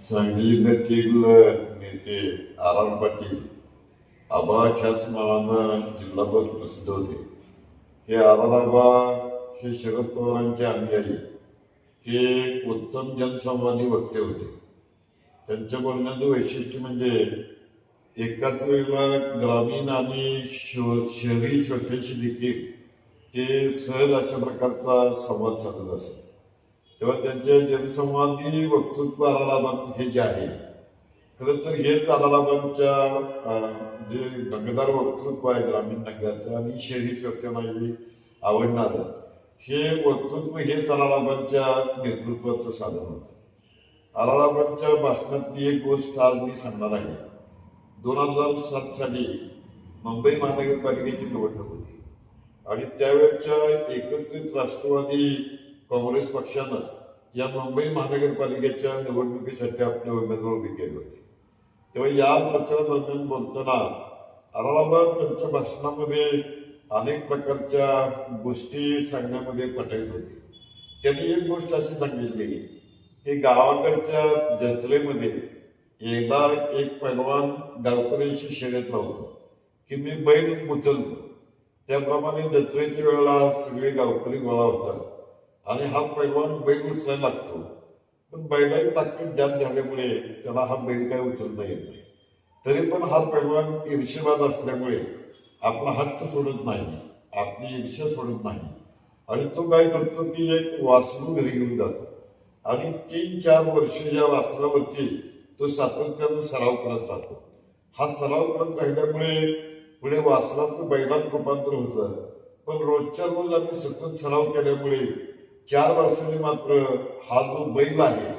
सांगली येथील नेते आर पाटील आबा ह्याच नावानं जिल्हाभर प्रसिद्ध होते. हे आबा हे शरद पवारांचे अनुयायी, हे उत्तम जनसंवादी वक्ते होते. त्यांच्या बोलण्याचं वैशिष्ट्य म्हणजे एकाच वेळेला ग्रामीण आणि शहरी श्रोत्यांशी देखील ते सहज अशा प्रकारचा संवाद साधत असत. तेव्हा त्यांच्या जनसंवादी वक्तृत्व आराराबांत हे जे आहे, खरं तर हेच आराराबांच्या जे दंगदार वक्तृत्व आहे ग्रामीण रंगाचं आणि शहरी श्रोत्यांनाही आवडणारं, हे वक्तृत्व हेच आराराबांच्या नेतृत्वाचं साधन होतं. आराराबांच्या भाषणातली एक गोष्ट आज मी सांगणार आहे. 2007 साली मुंबई महानगरपालिकेची निवडणूक होती आणि त्यावेळच्या एकत्रित राष्ट्रवादी काँग्रेस पक्षानं या मुंबई महानगरपालिकेच्या निवडणुकीसाठी आपले उमेदवार उभे केले होते. तेव्हा या प्रचारादरम्यान बोलताना आराराबा त्यांच्या भाषणामध्ये अनेक प्रकारच्या गोष्टी सांगण्यामध्ये पटत होते. त्यांनी एक गोष्ट अशी सांगितली की गावाकडच्या जत्रेमध्ये एकदा एक पैलवान गावकऱ्यांशी शर्यत लावतो की मी बैल उचलतो. त्याप्रमाणे जत्रेच्या वेळेला सगळे गावकरी गोळा होतात आणि हा पैलवान बैल उचलायला लागतो. पण बैलाची ताकद जास्त झाल्यामुळे त्याला हा बैल काय उचलता येत नाही. तरी पण हा पैलवान ईर्ष्यवाद असल्यामुळे आपला हट्ट सोडत नाही, आपली ईर्ष्या सोडत नाही आणि तो काय करतो की एक वासरू घरी घेऊन जातो आणि 3-4 वर्ष या वासरावरती तो सातत्यानं सराव करत राहतो. हा सराव करत राहिल्यामुळे पुढे वासराचं बैलात रूपांतर होतं. पण रोजच्या रोज आम्ही सतत सराव केल्यामुळे 4 वर्षांनी मात्र हा जो बैल आहे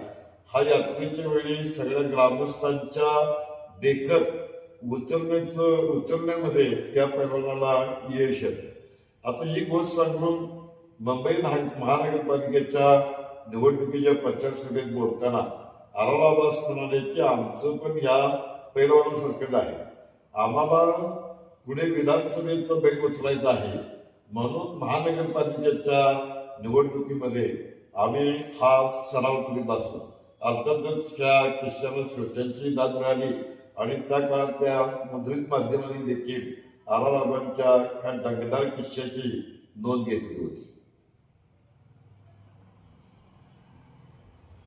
हा यात्रेच्या वेळी सगळ्या ग्रामस्थांच्या देखत उचलण्यामध्ये या पैलवानाला यश येतं. आता ही गोष्ट सांगून मुंबई महानगरपालिकेच्या निवडणुकीच्या प्रचार सभेत बोलताना आराराबास म्हणाले की आमचं पण या पैलवानासारखं आहे. आम्हाला पुढे विधानसभेचं बैल उचलायचं आहे, म्हणून महानगरपालिकेच्या निवडणुकीमध्ये आम्ही हा सराव करीत असतो. अर्थातच त्या किस्स्याला श्रोत्यांची दाद मिळाली आणि त्या काळात त्या मुद्रित माध्यमांनी देखील आराराबांच्या ह्या दंगदार किस्स्याची नोंद घेतली होती.